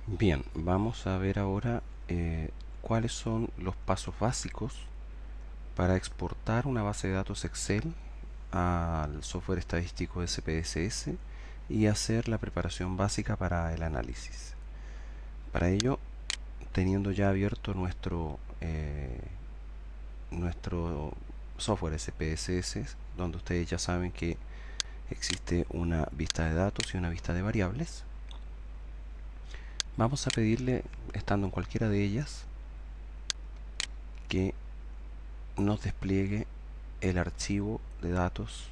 Bien, vamos a ver ahora cuáles son los pasos básicos para exportar una base de datos Excel al software estadístico SPSS y hacer la preparación básica para el análisis. Para ello, teniendo ya abierto nuestro software SPSS, donde ustedes ya saben que existe una vista de datos y una vista de variables, vamos a pedirle, estando en cualquiera de ellas, que nos despliegue el archivo de datos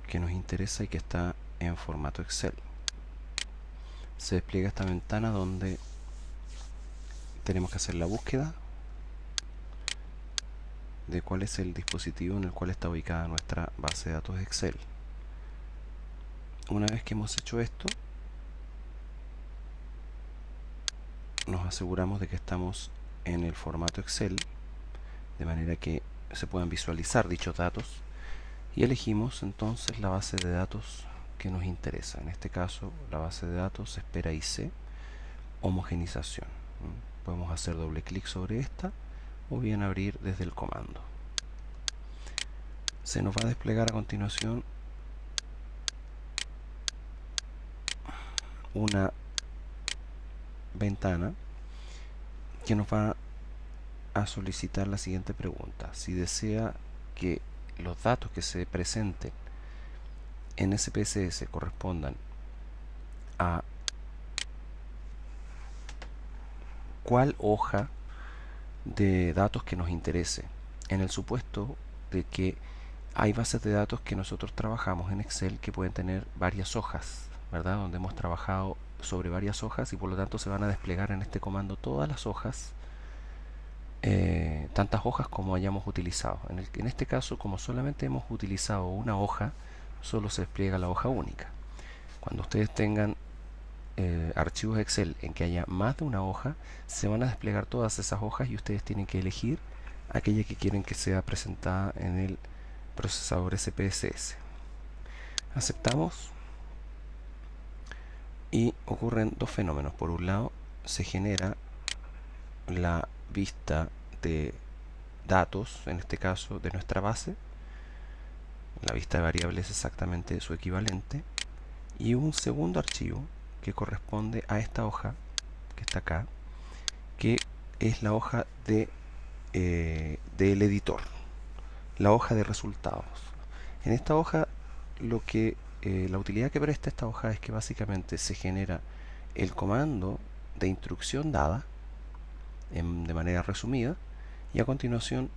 que nos interesa y que está en formato Excel. Se despliega esta ventana donde tenemos que hacer la búsqueda de cuál es el dispositivo en el cual está ubicada nuestra base de datos Excel. Una vez que hemos hecho esto, nos aseguramos de que estamos en el formato Excel, de manera que se puedan visualizar dichos datos, y elegimos entonces la base de datos que nos interesa. En este caso, la base de datos Espera IC homogenización. Podemos hacer doble clic sobre esta o bien abrir desde el comando. Se nos va a desplegar a continuación una ventana que nos va a solicitar la siguiente pregunta: si desea que los datos que se presenten en SPSS correspondan a cuál hoja de datos que nos interese, en el supuesto de que hay bases de datos que nosotros trabajamos en Excel que pueden tener varias hojas, ¿verdad? Donde hemos trabajado sobre varias hojas y por lo tanto se van a desplegar en este comando todas las hojas, tantas hojas como hayamos utilizado. En este caso, como solamente hemos utilizado una hoja, solo se despliega la hoja única. Cuando ustedes tengan archivos Excel en que haya más de una hoja, se van a desplegar todas esas hojas y ustedes tienen que elegir aquella que quieren que sea presentada en el procesador SPSS. Aceptamos y ocurren dos fenómenos. Por un lado, se genera la vista de datos, en este caso de nuestra base. La vista de variables es exactamente su equivalente. Y un segundo archivo que corresponde a esta hoja que está acá, que es la hoja del editor, la hoja de resultados. En esta hoja, la utilidad que presta esta hoja es que básicamente se genera el comando de instrucción dada de manera resumida y a continuación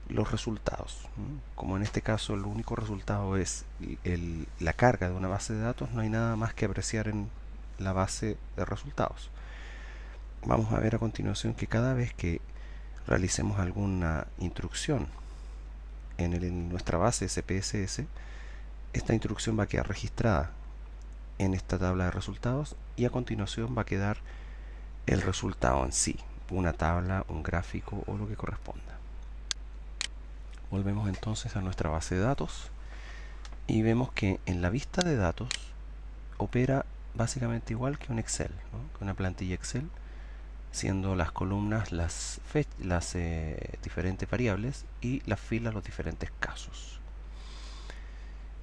los resultados. Como en este caso el único resultado es la carga de una base de datos, no hay nada más que apreciar en la base de resultados. Vamos a ver a continuación que cada vez que realicemos alguna instrucción en nuestra base SPSS, esta instrucción va a quedar registrada en esta tabla de resultados y a continuación va a quedar el resultado en sí, una tabla, un gráfico o lo que corresponda. Volvemos entonces a nuestra base de datos y vemos que en la vista de datos opera básicamente igual que un Excel, ¿no? Que una plantilla Excel, siendo las columnas las diferentes variables y las filas los diferentes casos.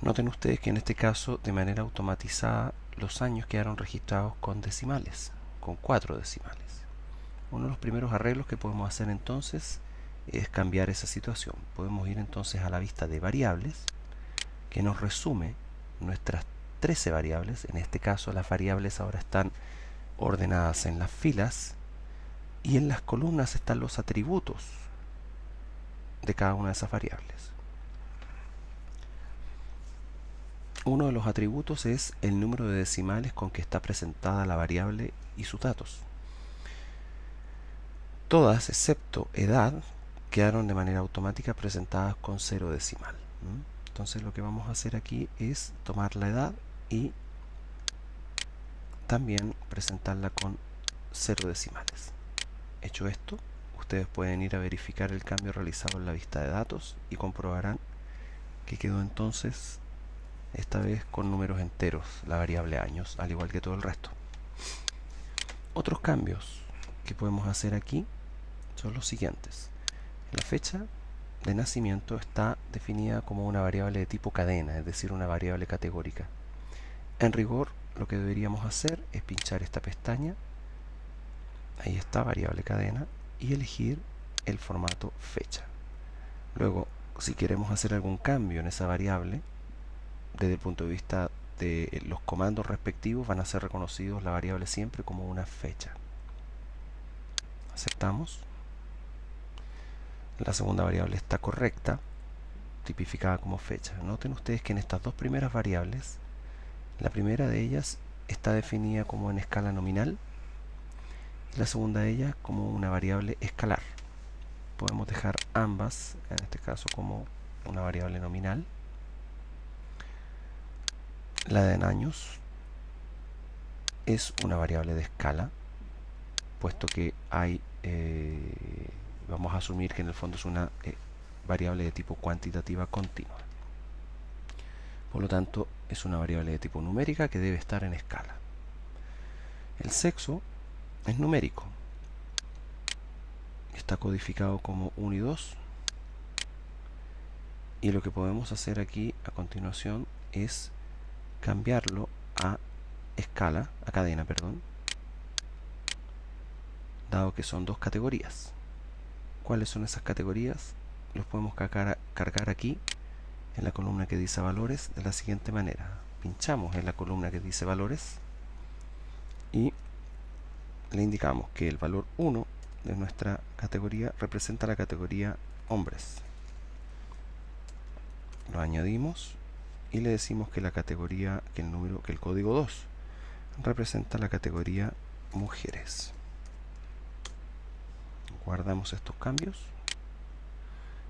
Noten ustedes que en este caso, de manera automatizada, los años quedaron registrados con decimales, con 4 decimales. Uno de los primeros arreglos que podemos hacer entonces es cambiar esa situación. Podemos ir entonces a la vista de variables, que nos resume nuestras 13 variables. En este caso, las variables ahora están ordenadas en las filas y en las columnas están los atributos de cada una de esas variables. Uno de los atributos es el número de decimales con que está presentada la variable y sus datos. Todas, excepto edad, quedaron de manera automática presentadas con 0 decimal. Entonces lo que vamos a hacer aquí es tomar la edad y también presentarla con 0 decimales. Hecho esto, ustedes pueden ir a verificar el cambio realizado en la vista de datos y comprobarán que quedó entonces esta vez con números enteros la variable años, al igual que todo el resto. Otros cambios que podemos hacer aquí son los siguientes. La fecha de nacimiento está definida como una variable de tipo cadena, es decir, una variable categórica. En rigor, lo que deberíamos hacer es pinchar esta pestaña, ahí está, variable cadena, y elegir el formato fecha. Luego, si queremos hacer algún cambio en esa variable, desde el punto de vista de los comandos respectivos, van a ser reconocidos la variable siempre como una fecha. Aceptamos. La segunda variable está correcta, tipificada como fecha. Noten ustedes que en estas dos primeras variables, la primera de ellas está definida como en escala nominal y la segunda de ellas como una variable escalar. Podemos dejar ambas, en este caso, como una variable nominal. La de en años es una variable de escala, puesto que hay, vamos a asumir que en el fondo es una variable de tipo cuantitativa continua. Por lo tanto, es una variable de tipo numérica que debe estar en escala. El sexo es numérico. Está codificado como 1 y 2. Y lo que podemos hacer aquí a continuación es cambiarlo a escala, a cadena, perdón, dado que son dos categorías. ¿Cuáles son esas categorías? Los podemos cargar aquí en la columna que dice valores de la siguiente manera. Pinchamos en la columna que dice valores y le indicamos que el valor 1 de nuestra categoría representa la categoría hombres. Lo añadimos y le decimos que la categoría, que el código 2 representa la categoría mujeres. Guardamos estos cambios.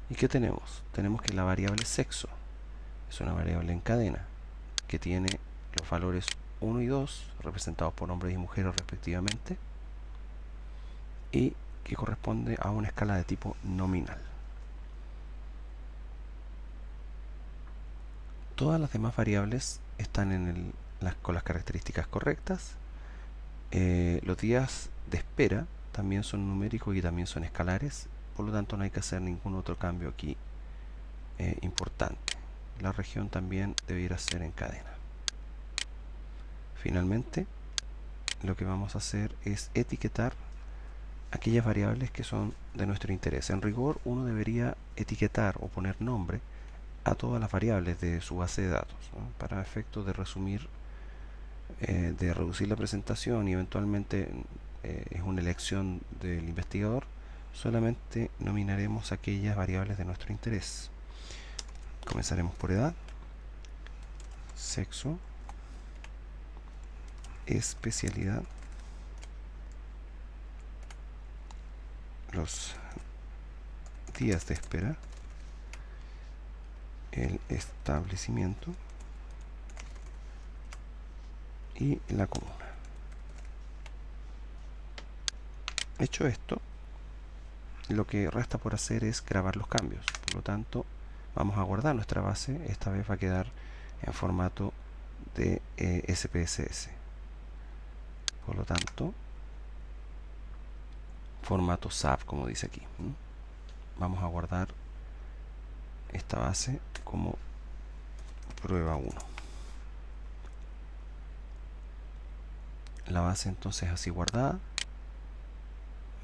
¿Y qué tenemos? Tenemos que la variable sexo es una variable en cadena que tiene los valores 1 y 2 representados por hombres y mujeres respectivamente y que corresponde a una escala de tipo nominal. Todas las demás variables están con las características correctas. Los días de espera también son numéricos y también son escalares, por lo tanto no hay que hacer ningún otro cambio aquí importante. La región también debiera ser en cadena. Finalmente, lo que vamos a hacer es etiquetar aquellas variables que son de nuestro interés. En rigor, uno debería etiquetar o poner nombre a todas las variables de su base de datos, ¿no? Para efectos de resumir, de reducir la presentación y eventualmente es una elección del investigador, solamente nominaremos aquellas variables de nuestro interés. Comenzaremos por edad, sexo, especialidad, los días de espera, el establecimiento y la comuna. Hecho esto, lo que resta por hacer es grabar los cambios. Por lo tanto, vamos a guardar nuestra base. Esta vez va a quedar en formato de SPSS. Por lo tanto, formato SAP, como dice aquí. Vamos a guardar esta base como prueba 1. La base entonces así guardada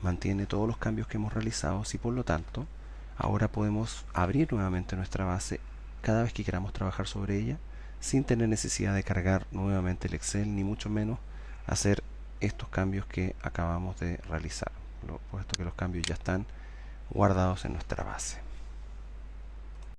mantiene todos los cambios que hemos realizado y por lo tanto ahora podemos abrir nuevamente nuestra base cada vez que queramos trabajar sobre ella sin tener necesidad de cargar nuevamente el Excel ni mucho menos hacer estos cambios que acabamos de realizar, puesto que los cambios ya están guardados en nuestra base.